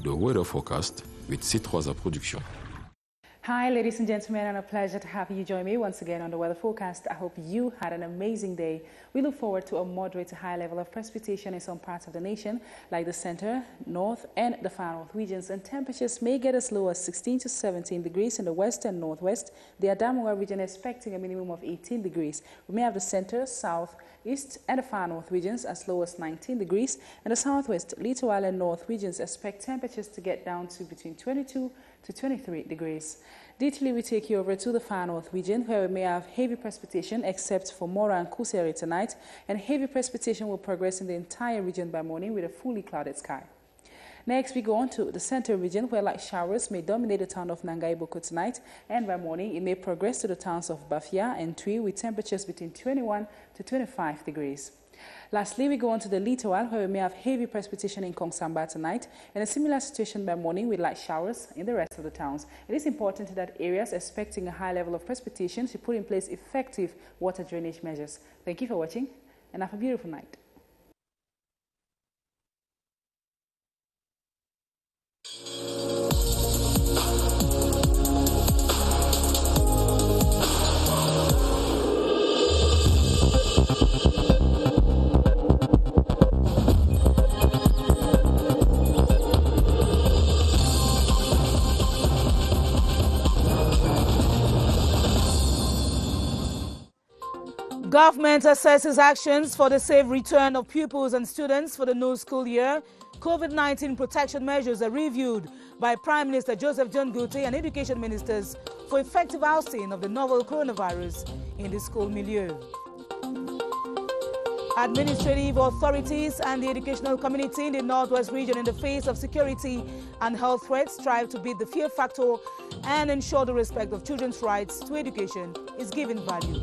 the weather forecast with C3 Production. Hi ladies and gentlemen, and a pleasure to have you join me once again on the weather forecast. I hope you had an amazing day. We look forward to a moderate to high level of precipitation in some parts of the nation, like the center, north, and the far north regions, and temperatures may get as low as 16 to 17 degrees in the west and northwest. The Adamawa region expecting a minimum of 18 degrees. We may have the center, south, east, and the far north regions as low as 19 degrees, and the southwest, Little Island north regions expect temperatures to get down to between 22 to 23 degrees. Detailly, we take you over to the far north region where we may have heavy precipitation except for Mora and Kuseri tonight, and heavy precipitation will progress in the entire region by morning with a fully clouded sky. Next, we go on to the center region where light showers may dominate the town of Nangaiboko tonight, and by morning it may progress to the towns of Bafia and Tui with temperatures between 21 to 25 degrees. Lastly, we go on to the littoral where we may have heavy precipitation in Kongsamba tonight and a similar situation by morning with light showers in the rest of the towns. It is important that areas expecting a high level of precipitation should put in place effective water drainage measures. Thank you for watching and have a beautiful night. Government assesses actions for the safe return of pupils and students for the new school year. COVID-19 protection measures are reviewed by Prime Minister Joseph John Gote and Education Ministers for effective ousting of the novel coronavirus in the school milieu. Administrative authorities and the educational community in the Northwest region, in the face of security and health threats, strive to beat the fear factor and ensure the respect of children's rights to education is given value.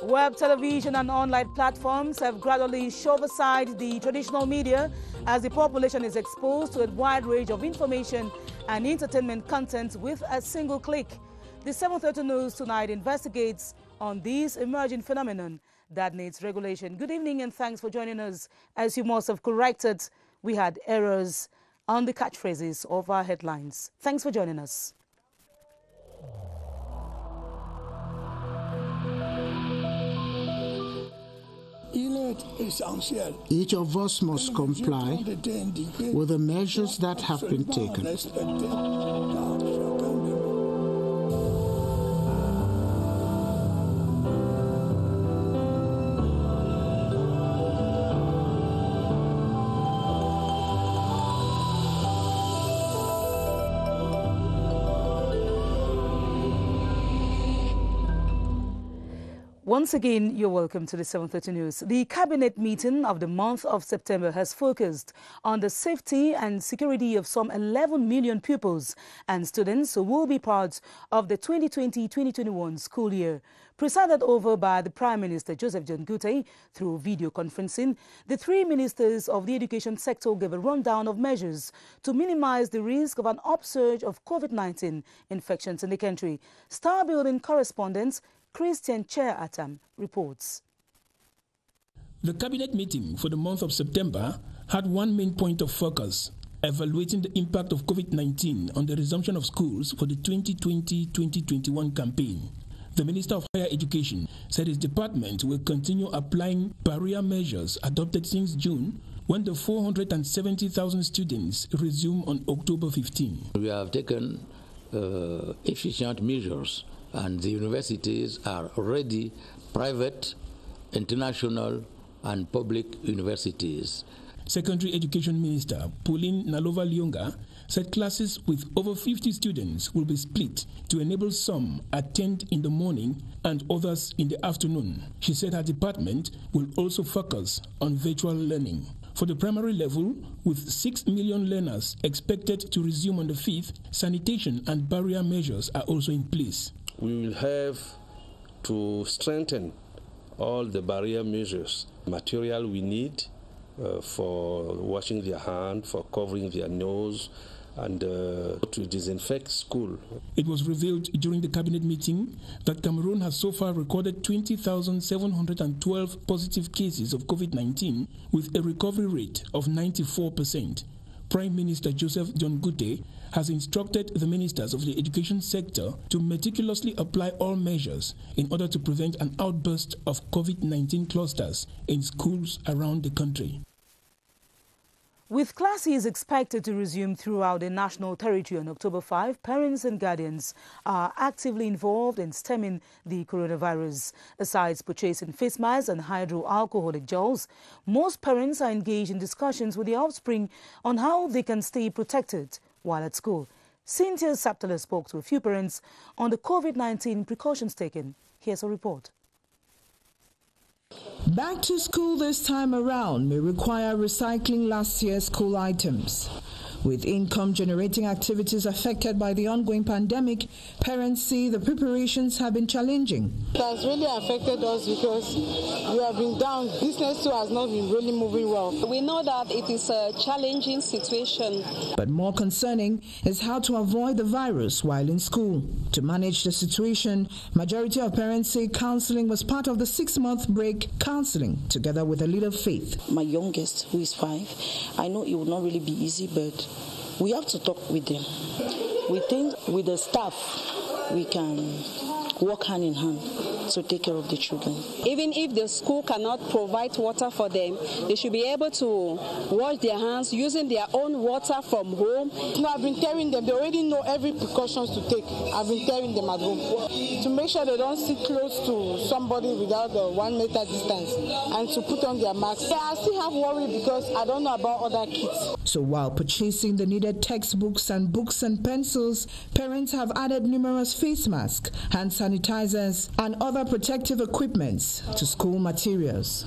Web television and online platforms have gradually shoved aside the traditional media as the population is exposed to a wide range of information and entertainment content with a single click. The 7:30 News tonight investigates on this emerging phenomenon that needs regulation. Good evening and thanks for joining us. As you must have corrected, we had errors on the catchphrases of our headlines. Thanks for joining us. Each of us must comply with the measures that have been taken. Once again, you're welcome to the 7:30 News. The cabinet meeting of the month of September has focused on the safety and security of some 11 million pupils and students who will be part of the 2020-2021 school year. Presided over by the Prime Minister Joseph John Gote through video conferencing, the three ministers of the education sector gave a rundown of measures to minimize the risk of an upsurge of COVID-19 infections in the country. Star Building correspondent Christian Chair Atam reports. The cabinet meeting for the month of September had one main point of focus: evaluating the impact of COVID-19 on the resumption of schools for the 2020-2021 campaign. The Minister of Higher Education said his department will continue applying barrier measures adopted since June, when the 470,000 students resume on October 15. We have taken efficient measures, and the universities are already private, international, and public universities. Secondary Education Minister Pauline Nalova-Lyonga said classes with over 50 students will be split to enable some attend in the morning and others in the afternoon. She said her department will also focus on virtual learning. For the primary level, with 6 million learners expected to resume on the 5th, sanitation and barrier measures are also in place. We will have to strengthen all the barrier measures, material we need for washing their hands, for covering their nose, and to disinfect school. It was revealed during the cabinet meeting that Cameroon has so far recorded 20,712 positive cases of COVID-19 with a recovery rate of 94%. Prime Minister Joseph John Gute has instructed the ministers of the education sector to meticulously apply all measures in order to prevent an outburst of COVID-19 clusters in schools around the country. With classes expected to resume throughout the national territory on October 5, parents and guardians are actively involved in stemming the coronavirus. Besides purchasing face masks and hydroalcoholic gels, most parents are engaged in discussions with their offspring on how they can stay protected while at school. Cynthia Saptala spoke to a few parents on the COVID-19 precautions taken. Here's a report. Back to school this time around may require recycling last year's school items. With income-generating activities affected by the ongoing pandemic, parents see the preparations have been challenging. It has really affected us because we have been down. Business too has not been really moving well. We know that it is a challenging situation. But more concerning is how to avoid the virus while in school. To manage the situation, majority of parents say counseling was part of the 6-month break counseling together with a little faith. My youngest, who is 5, I know it will not really be easy, but we have to talk with them. We think with the staff, we can work hand in hand to take care of the children. Even if the school cannot provide water for them, they should be able to wash their hands using their own water from home. I've been telling them, they already know every precautions to take. I've been telling them at home to make sure they don't sit close to somebody without the 1 meter distance and to put on their masks. I still have worry because I don't know about other kids. So while purchasing the needed textbooks and books and pencils, parents have added numerous face masks, hand sanitizers, and other protective equipments to school materials.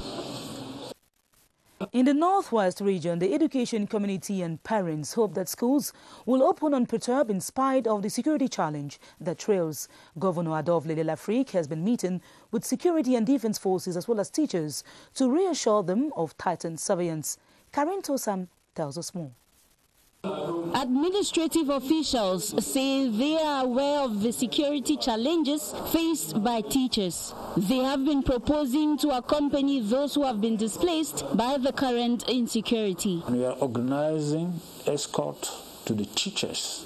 In the Northwest region, the education community and parents hope that schools will open unperturbed in spite of the security challenge that trails. Governor Adolphe Lafrique has been meeting with security and defense forces as well as teachers to reassure them of tightened surveillance. Karen Tosam tells us more. Administrative officials say they are aware of the security challenges faced by teachers. They have been proposing to accompany those who have been displaced by the current insecurity. We are organizing escort to the teachers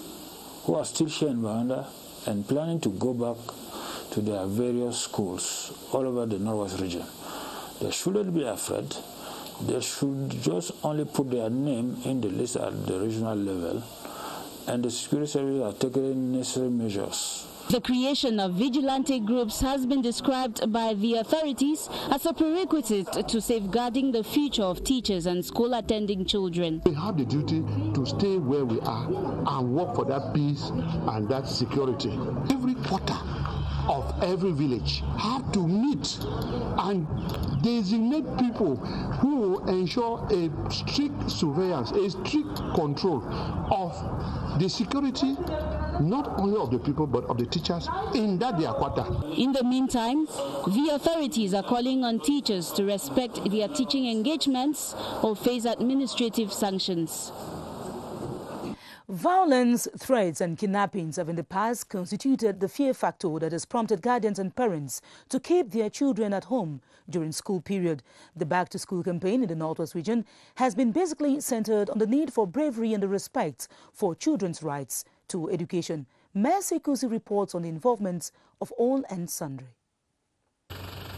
who are still here in Banda and planning to go back to their various schools all over the Northwest region. They shouldn't be afraid. They should just only put their name in the list at the regional level, and the security services are taking necessary measures. The creation of vigilante groups has been described by the authorities as a prerequisite to safeguarding the future of teachers and school-attending children. We have the duty to stay where we are and work for that peace and that security. Every quarter of every village have to meet and designate people who will ensure a strict surveillance, a strict control of the security, not only of the people but of the teachers in that their quarter. In the meantime, the authorities are calling on teachers to respect their teaching engagements or face administrative sanctions. Violence, threats and kidnappings have in the past constituted the fear factor that has prompted guardians and parents to keep their children at home during school period. The back-to-school campaign in the Northwest region has been basically centered on the need for bravery and the respect for children's rights to education. Mercy Kusi reports on the involvement of all and sundry.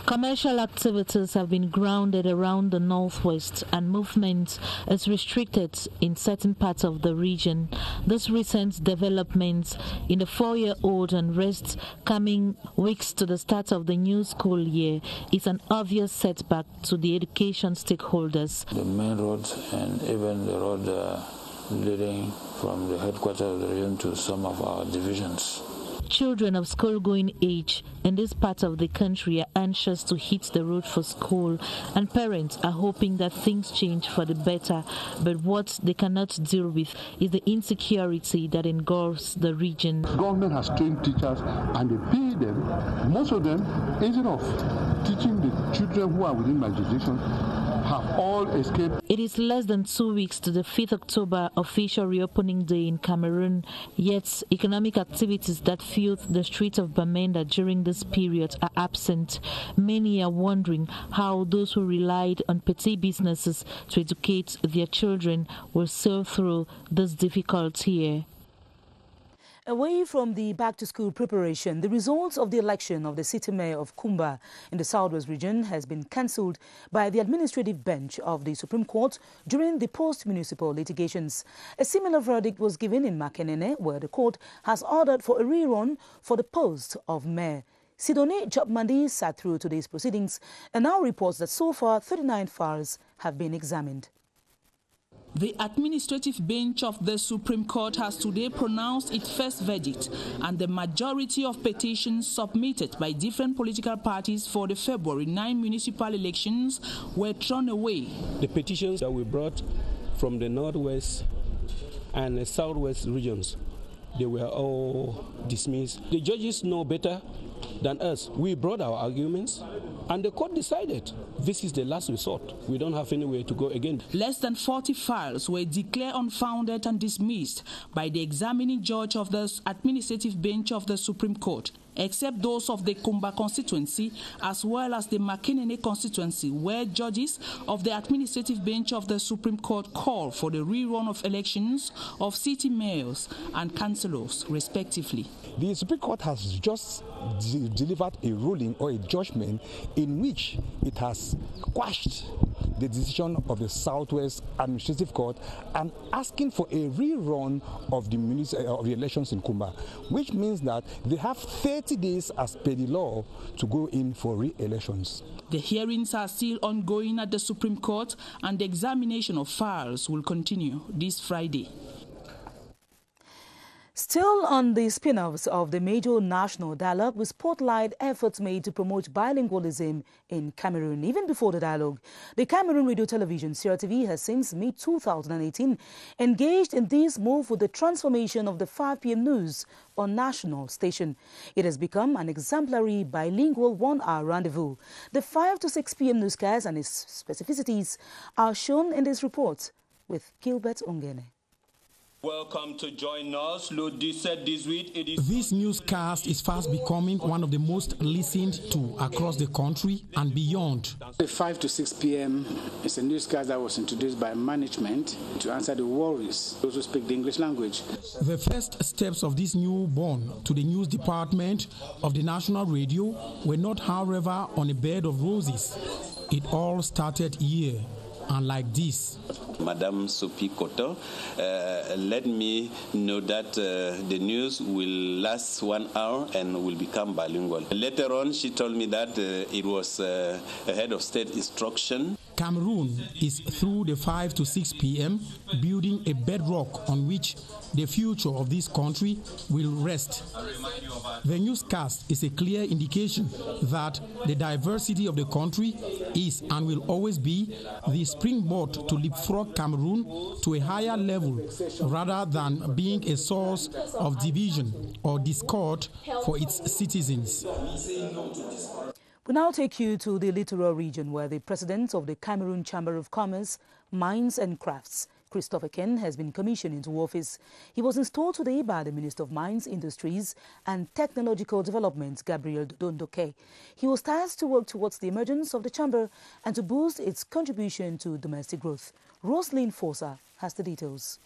Commercial activities have been grounded around the Northwest and movement is restricted in certain parts of the region. This recent development in the 4-year-old unrest coming weeks to the start of the new school year is an obvious setback to the education stakeholders. The main road and even the road leading from the headquarters of the region to some of our divisions. Children of school-going age in this part of the country are anxious to hit the road for school, and parents are hoping that things change for the better. But what they cannot deal with is the insecurity that engulfs the region. Government has trained teachers and they pay them. Most of them, instead of teaching the children who are within my jurisdiction, have all escaped. It is less than 2 weeks to the 5th October official reopening day in Cameroon, yet economic activities that filled the streets of Bamenda during this period are absent. Many are wondering how those who relied on petty businesses to educate their children will sail through this difficult year. Away from the back-to-school preparation, the results of the election of the city mayor of Kumba in the southwest region has been cancelled by the administrative bench of the Supreme Court during the post-municipal litigations. A similar verdict was given in Makenene, where the court has ordered for a rerun for the post of mayor. Sidone Jopmandi sat through today's proceedings and now reports that so far 39 files have been examined. The administrative bench of the Supreme Court has today pronounced its first verdict, and the majority of petitions submitted by different political parties for the February 9 municipal elections were thrown away. The petitions that we brought from the northwest and the southwest regions, they were all dismissed. The judges know better than us. We brought our arguments, and the court decided this is the last resort. We don't have anywhere to go again. Less than 40 files were declared unfounded and dismissed by the examining judge of the administrative bench of the Supreme Court, except those of the Kumba constituency as well as the Makenene constituency, where judges of the administrative bench of the Supreme Court call for the rerun of elections of city mayors and councillors, respectively. The Supreme Court has just delivered a ruling or a judgment in which it has quashed the decision of the Southwest Administrative Court and asking for a rerun of the elections in Kumba, which means that they have 30 days as per the law to go in for re-elections. The hearings are still ongoing at the Supreme Court, and the examination of files will continue this Friday. Still on the spin-offs of the major national dialogue, we spotlight efforts made to promote bilingualism in Cameroon. Even before the dialogue, the Cameroon Radio Television CRTV has since mid-2018 engaged in this move with the transformation of the 5 p.m. news on national station. It has become an exemplary bilingual 1-hour rendezvous. The 5 to 6 p.m. newscast and its specificities are shown in this report with Gilbert Ongene. Welcome to join us. This newscast is fast becoming one of the most listened to across the country and beyond. The 5 to 6 p.m. is a newscast that was introduced by management to answer the worries those who speak the English language. The first steps of this newborn to the news department of the national radio were not, however, on a bed of roses. It all started here. And like this. Madame Sophie Koto, let me know that the news will last 1 hour and will become bilingual. Later on, she told me that it was a head of state instruction. Cameroon is through the 5 to 6 p.m. building a bedrock on which the future of this country will rest. The newscast is a clear indication that the diversity of the country is and will always be the springboard to leapfrog Cameroon to a higher level rather than being a source of division or discord for its citizens. We now take you to the littoral region, where the president of the Cameroon Chamber of Commerce, Mines and Crafts, Christopher Ken, has been commissioned into office. He was installed today by the Minister of Mines, Industries and Technological Development, Gabriel Dondoke. He was tasked to work towards the emergence of the chamber and to boost its contribution to domestic growth. Roslyn Fosa has the details.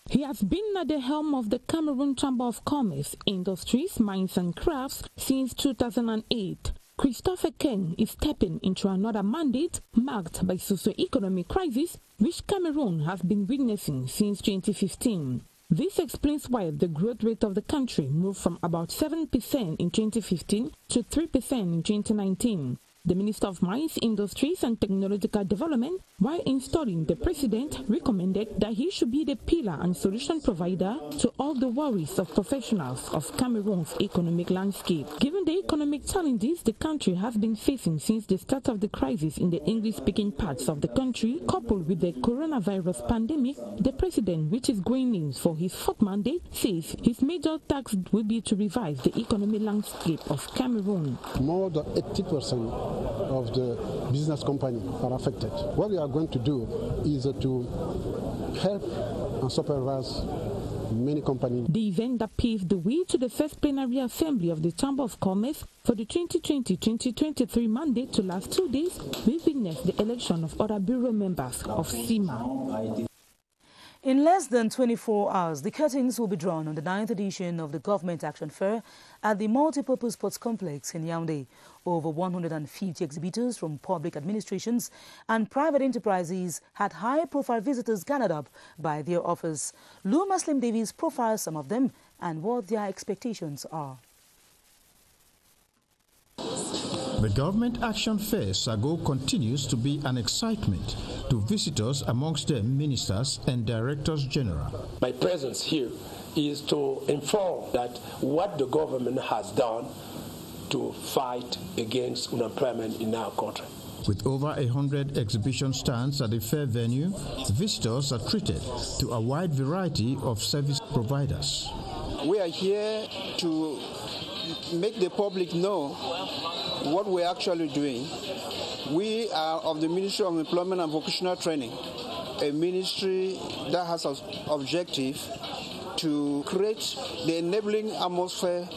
He has been at the helm of the Cameroon Chamber of Commerce, Industries, Mines and Crafts since 2008. Christopher Ken is stepping into another mandate marked by socio-economic crisis, which Cameroon has been witnessing since 2015. This explains why the growth rate of the country moved from about 7% in 2015 to 3% in 2019. The Minister of Mines, Industries and Technological Development, while installing the president, recommended that he should be the pillar and solution provider to all the worries of professionals of Cameroon's economic landscape. Given the economic challenges the country has been facing since the start of the crisis in the English-speaking parts of the country, coupled with the coronavirus pandemic, the president, which is going in for his 4th mandate, says his major task will be to revive the economic landscape of Cameroon. More than 80% of the business company are affected. What we are going to do is to help and supervise many companies. The event that paved the way to the first plenary assembly of the Chamber of Commerce for the 2020-2023 mandate to last 2 days, we witnessed the election of other bureau members of CIMA. In less than 24 hours, the curtains will be drawn on the 9th edition of the Government Action Fair at the Multipurpose Sports Complex in Yaoundé. Over 150 exhibitors from public administrations and private enterprises had high-profile visitors gathered up by their office. Lou Muslim Davies profiles some of them and what their expectations are. The Government Action Fair Sago continues to be an excitement to visitors, amongst them ministers and directors general. My presence here is to inform that what the government has done to fight against unemployment in our country. With over 100 exhibition stands at the fair venue, visitors are treated to a wide variety of service providers. We are here to make the public know what we're actually doing. We are of the Ministry of Employment and Vocational Training, a ministry that has an objective to create the enabling atmosphere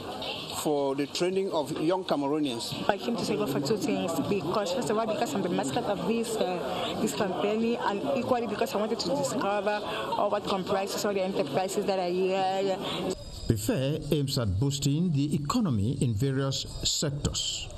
for the training of young Cameroonians. I came to Sago for two things, because first of all, because I'm the mascot of this company, and equally because I wanted to discover what comprises all the enterprises that are here. The fair aims at boosting the economy in various sectors.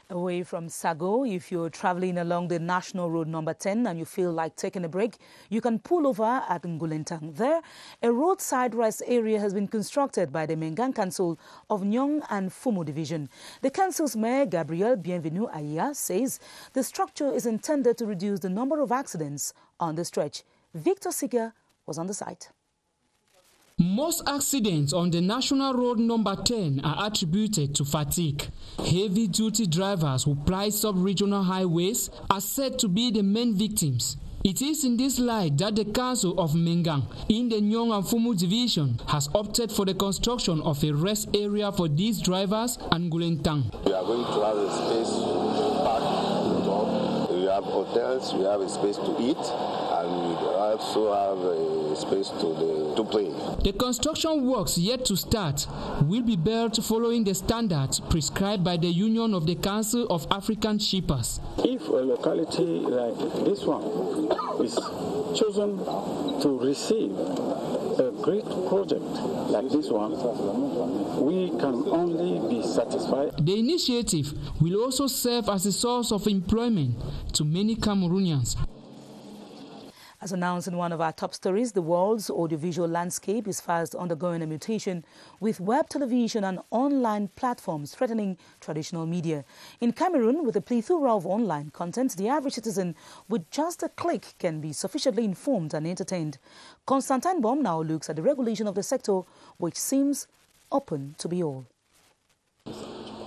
Away from Sago, if you're traveling along the National Road number 10 and you feel like taking a break, you can pull over at Ngulentang. There, a roadside rest area has been constructed by the Mengan Council of Nyong and Fumu Division. The council's mayor, Gabriel Bienvenu Aya, says the structure is intended to reduce the number of accidents on the stretch. Victor Siga was on the site. Most accidents on the National Road number 10 are attributed to fatigue. Heavy-duty drivers who ply sub-regional highways are said to be the main victims. It is in this light that the Council of Mengan in the Nyong and Fumu Division has opted for the construction of a rest area for these drivers and Ngulentang. We are going to have a space to park on top. We have hotels, we have a space to eat, and we also have a space to play. The construction works yet to start will be built following the standards prescribed by the Union of the Council of African Shippers. If a locality like this one is chosen to receive a great project like this one, we can only be satisfied. The initiative will also serve as a source of employment to many Cameroonians. As announced in one of our top stories, the world's audiovisual landscape is fast undergoing a mutation, with web television and online platforms threatening traditional media. In Cameroon, with a plethora of online content, the average citizen with just a click can be sufficiently informed and entertained. Constantine Baum now looks at the regulation of the sector, which seems open to be all.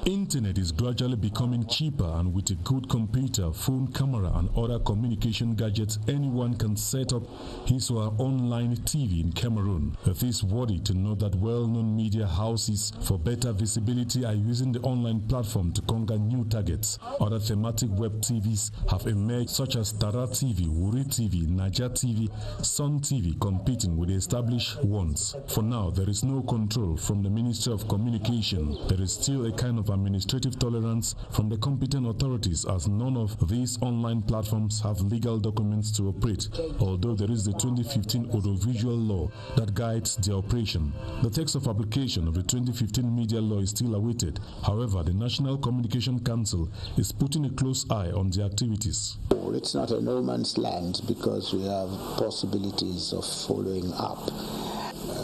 Internet is gradually becoming cheaper, and with a good computer, phone, camera and other communication gadgets, anyone can set up his or her online TV in Cameroon. It is worthy to note that well-known media houses for better visibility are using the online platform to conquer new targets. Other thematic web TVs have emerged, such as Tara TV, Wuri TV, Naija TV, Sun TV, competing with the established ones. For now, there is no control from the Ministry of Communication. There is still a kind of administrative tolerance from the competent authorities, as none of these online platforms have legal documents to operate, although there is the 2015 audiovisual law that guides their operation. The text of application of the 2015 media law is still awaited. However, the National Communication Council is putting a close eye on the activities. It's not a no man's land because we have possibilities of following up.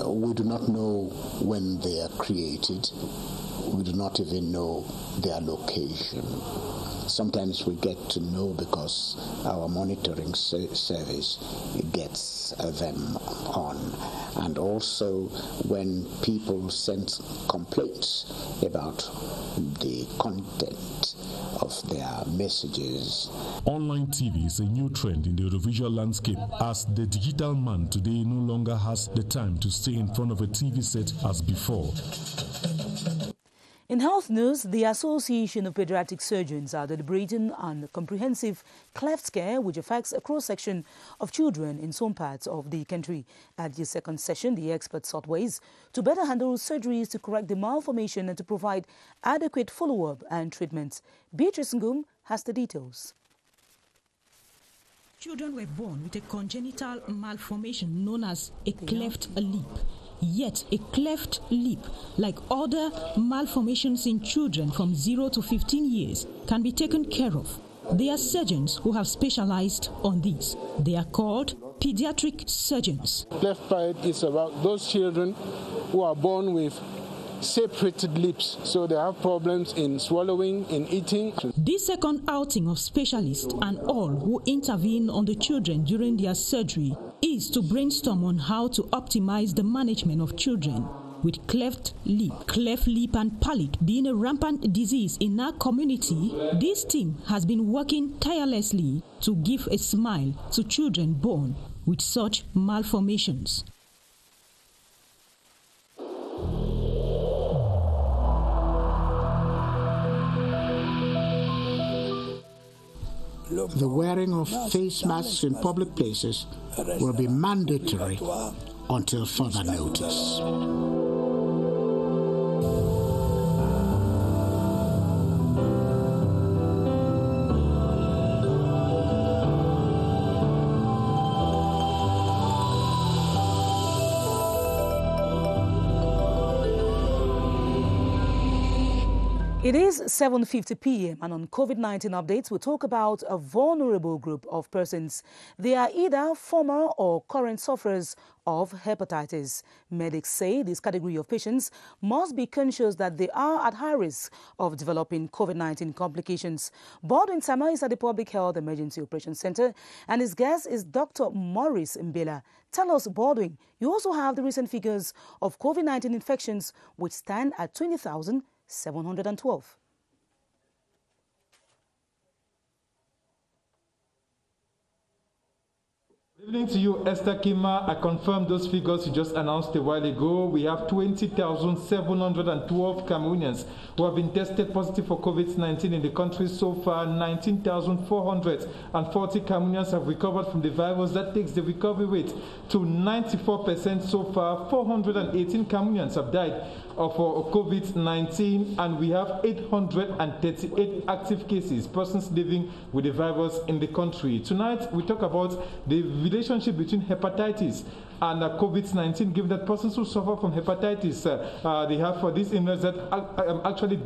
We do not know when they are created. We do not even know their location. Sometimes we get to know because our monitoring service gets them on. And also when people send complaints about the content of their messages. Online TV is a new trend in the audiovisual landscape, as the digital man today no longer has the time to stay in front of a TV set as before. In health news, the Association of Pediatric Surgeons are deliberating on comprehensive cleft care, which affects a cross-section of children in some parts of the country. At the second session, the experts sought ways to better handle surgeries to correct the malformation and to provide adequate follow-up and treatment. Beatrice Ngum has the details. Children were born with a congenital malformation known as a cleft lip. Yet, a cleft lip, like other malformations in children from 0 to 15 years, can be taken care of. There are surgeons who have specialized on this. They are called pediatric surgeons. Cleft palate is about those children who are born with separated lips, so they have problems in swallowing, in eating. This second outing of specialists and all who intervene on the children during their surgery is to brainstorm on how to optimize the management of children with cleft lip. Cleft lip and palate being a rampant disease in our community, this team has been working tirelessly to give a smile to children born with such malformations. The wearing of face masks in public places will be mandatory until further notice. It is 7:50 p.m. and on COVID-19 updates, we talk about a vulnerable group of persons. They are either former or current sufferers of hepatitis. Medics say this category of patients must be conscious that they are at high risk of developing COVID-19 complications. Baldwin Sama is at the Public Health Emergency Operations Center and his guest is Dr. Maurice Mbela. Tell us, Baldwin, you also have the recent figures of COVID-19 infections, which stand at 20,712. Good evening to you, Esther Kima. I confirm those figures you just announced a while ago. We have 20,712 Cameroonians who have been tested positive for COVID-19 in the country so far. 19,440 Cameroonians have recovered from the virus. That takes the recovery rate to 94% so far. 418 Cameroonians have died of COVID-19, and we have 838 active cases, persons living with the virus in the country. Tonight, we talk about the relationship between hepatitis and COVID-19, given that persons who suffer from hepatitis, they have for this illness that actually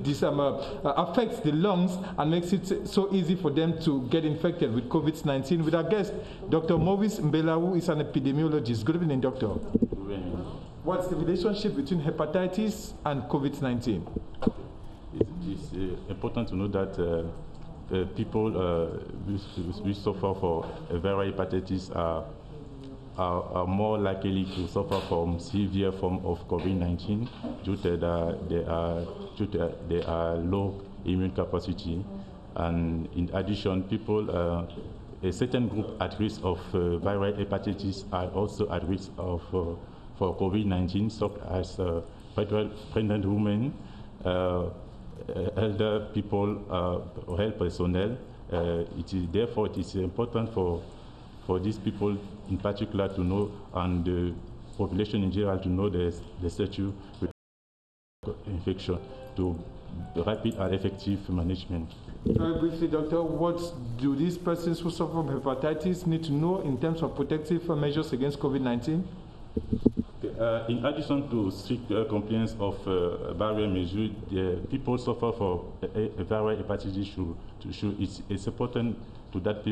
affects the lungs and makes it so easy for them to get infected with COVID-19. With our guest, Dr. Maurice Mbela, who is an epidemiologist. Good evening, doctor. Good evening. What's the relationship between hepatitis and COVID-19? It's important to know that people who suffer from viral hepatitis are more likely to suffer from severe form of COVID-19 due to their low immune capacity. And in addition, people, a certain group at risk of viral hepatitis are also at risk of for COVID-19, such as pregnant women, elder people, health personnel. Therefore, it is important for these people in particular to know, and the population in general to know the status with infection to rapid and effective management. Very briefly, doctor, what do these persons who suffer from hepatitis need to know in terms of protective measures against COVID-19? In addition to strict compliance of barrier measures, people suffer for viral hepatitis. It's important to that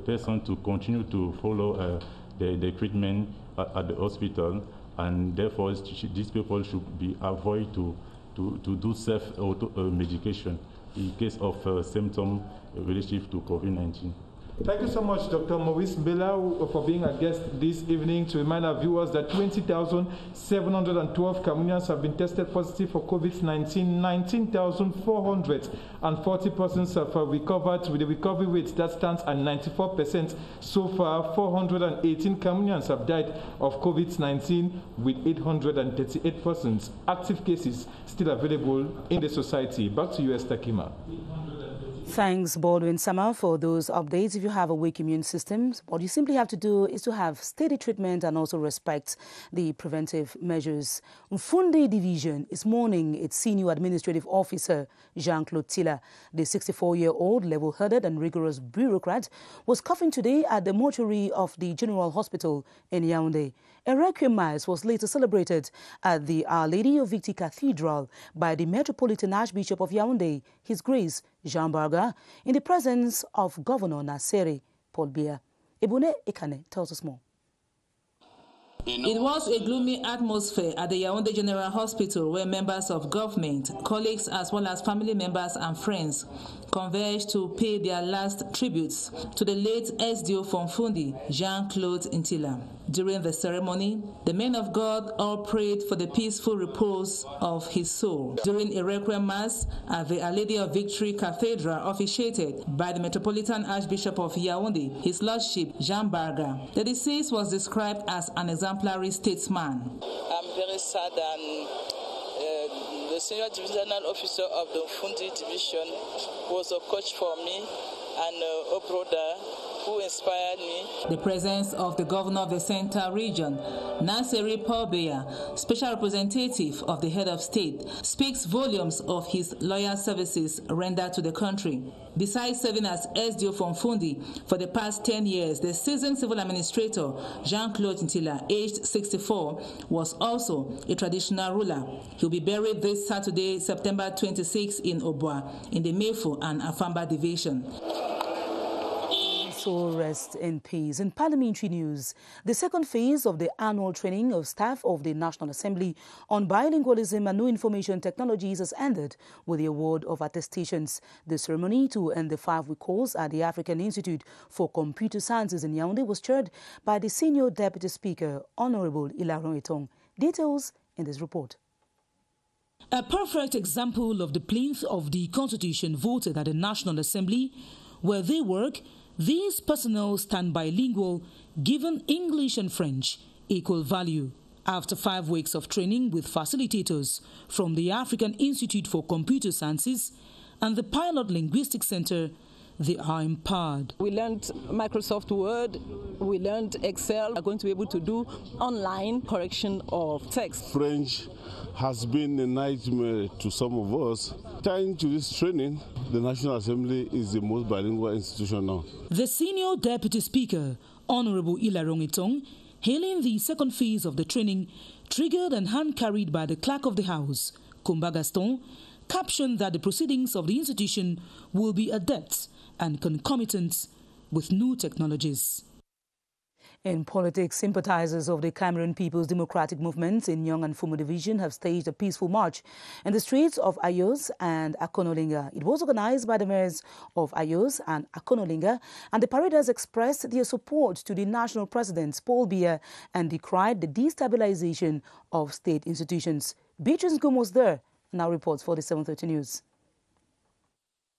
person to continue to follow the treatment at the hospital, and therefore these people should be avoid to do self-medication in case of symptom relative to COVID-19. Thank you so much, Dr. Maurice Bella, for being a guest this evening. To remind our viewers that 20,712 Cameroonians have been tested positive for COVID-19. 19,440 persons have recovered, with a recovery rate that stands at 94%. So far, 418 Cameroonians have died of COVID-19, with 838 persons. Active cases still available in the society. Back to you, Esther Kima. Thanks, Baldwin Sama, for those updates. If you have a weak immune system, what you simply have to do is to have steady treatment and also respect the preventive measures. Mfundi Division is mourning its senior administrative officer, Jean-Claude Tiller. The 64-year-old, level-headed and rigorous bureaucrat was coffin today at the mortuary of the General Hospital in Yaoundé. A requiem mass was later celebrated at the Our Lady of Victory Cathedral by the Metropolitan Archbishop of Yaoundé, His Grace Jean Barga, in the presence of Governor Nasere Paul Biya. Ebune Ekane tells us more. It was a gloomy atmosphere at the Yaoundé General Hospital where members of government, colleagues as well as family members and friends converged to pay their last tributes to the late SDO from Fundi, Jean-Claude Ntila. During the ceremony, the men of God all prayed for the peaceful repose of his soul. During a requiem mass at the Our Lady of Victory Cathedral officiated by the Metropolitan Archbishop of Yaoundé, His Lordship Jean Barga, the deceased was described as an exemplary statesman. I'm very sad, and the senior divisional officer of the Fundi division was a coach for me and a brother who inspired me. The presence of the governor of the Central Region, Nasere Paul Biya, special representative of the head of state, speaks volumes of his loyal services rendered to the country. Besides serving as SDO from Fundi for the past 10 years, the seasoned civil administrator, Jean-Claude Ntila, aged 64, was also a traditional ruler. He'll be buried this Saturday, September 26, in Obwa, in the Mefu and Afamba division. So rest in peace. In parliamentary news, the second phase of the annual training of staff of the National Assembly on bilingualism and new information technologies has ended with the award of attestations. The ceremony to end the 5-week course at the African Institute for Computer Sciences in Yaoundé was chaired by the Senior Deputy Speaker, Honorable Ilaron Etong. Details in this report. A perfect example of the plinth of the Constitution voted at the National Assembly, where they work. These personnel stand bilingual, given English and French equal value. After 5 weeks of training with facilitators from the African Institute for Computer Sciences and the Pilot Linguistic Center, they are empowered. We learned Microsoft Word, we learned Excel. We are going to be able to do online correction of text. French has been a nightmare to some of us. Thanks to this training, the National Assembly is the most bilingual institution now. The Senior Deputy Speaker, Honorable Ilaron Etong, hailing the second phase of the training, triggered and hand-carried by the Clerk of the House, Kumba Gaston, captioned that the proceedings of the institution will be adept and concomitant with new technologies. In politics, sympathizers of the Cameroon People's Democratic Movement in Nyong and Fumo Division have staged a peaceful march in the streets of Ayos and Akonolinga. It was organized by the mayors of Ayos and Akonolinga, and the paraders expressed their support to the national president, Paul Biya, and decried the destabilization of state institutions. Beatrice Ngum was there, now reports for the 7:30 News.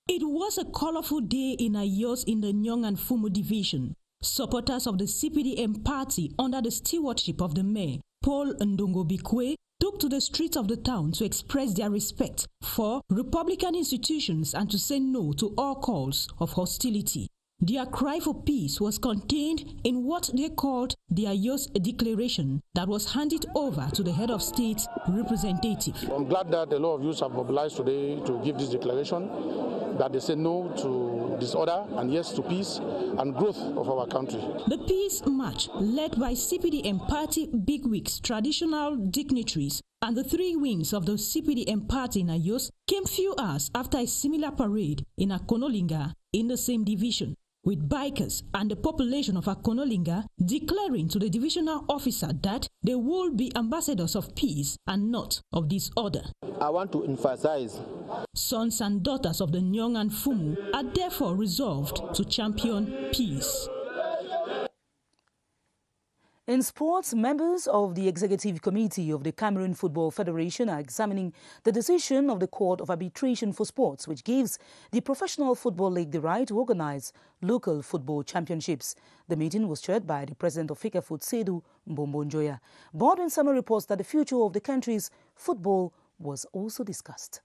It was a colorful day in Ayos in the Nyong and Fumo Division. Supporters of the CPDM party under the stewardship of the mayor, Paul Ndongo Bikwe, took to the streets of the town to express their respect for Republican institutions and to say no to all calls of hostility. Their cry for peace was contained in what they called the Ayos Declaration that was handed over to the head of state representative. I'm glad that a lot of youths have mobilized today to give this declaration, that they say no to disorder and yes to peace and growth of our country. The peace march, led by CPDM party bigwigs, traditional dignitaries, and the 3 wings of the CPDM party in Ayos, came few hours after a similar parade in Akonolinga in the same division. with bikers and the population of Akonolinga declaring to the divisional officer that they will be ambassadors of peace and not of disorder. I want to emphasize. Sons and daughters of the Nyong and Fumu are therefore resolved to champion peace. In sports, members of the Executive Committee of the Cameroon Football Federation are examining the decision of the Court of Arbitration for Sports, which gives the Professional Football League the right to organize local football championships. The meeting was chaired by the president of FECAFOOT, Seydou Mbombonjoya. Baldwin Summer reports that the future of the country's football was also discussed.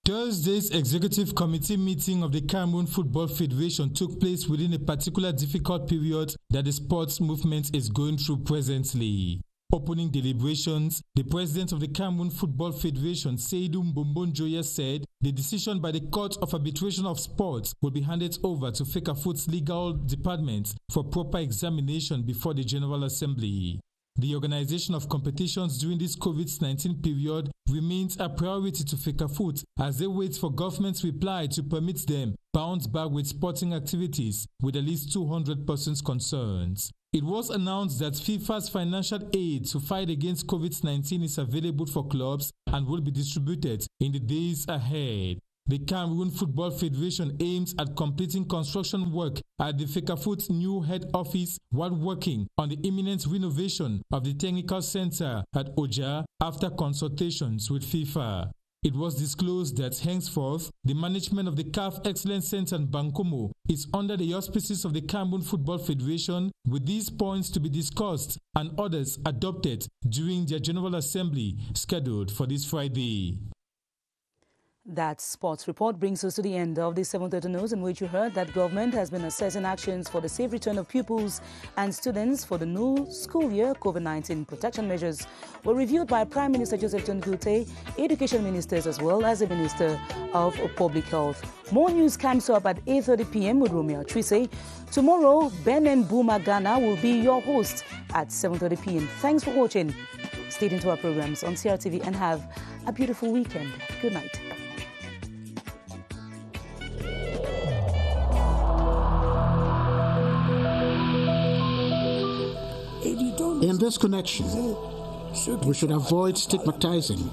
Thursday's Executive Committee meeting of the Cameroon Football Federation took place within a particular difficult period that the sports movement is going through presently. Opening deliberations, the president of the Cameroon Football Federation, Seydou Mbombonjoya, said the decision by the Court of Arbitration of Sports will be handed over to FECAFOOT's legal department for proper examination before the General Assembly. The organization of competitions during this COVID-19 period remains a priority to FECAFOOT as they wait for government's reply to permit them bounce back with sporting activities with at least 200 persons concerned. It was announced that FIFA's financial aid to fight against COVID-19 is available for clubs and will be distributed in the days ahead. The Cameroon Football Federation aims at completing construction work at the FECAFOOT's new head office while working on the imminent renovation of the technical center at Oja after consultations with FIFA. It was disclosed that henceforth, the management of the CAF Excellence Center in Bankomo is under the auspices of the Cameroon Football Federation, with these points to be discussed and others adopted during their General Assembly scheduled for this Friday. That sports report brings us to the end of the 7:30 news, in which you heard that government has been assessing actions for the safe return of pupils and students for the new school year. COVID-19 protection measures were reviewed by Prime Minister Joseph John Gute, education ministers, as well as the Minister of Public Health. More news comes up at 8:30 p.m. with Romeo Trise. Tomorrow, Ben and Buma Ghana will be your host at 7:30 p.m. Thanks for watching. Stay tuned to our programs on CRTV and have a beautiful weekend. Good night. In this connection, we should avoid stigmatizing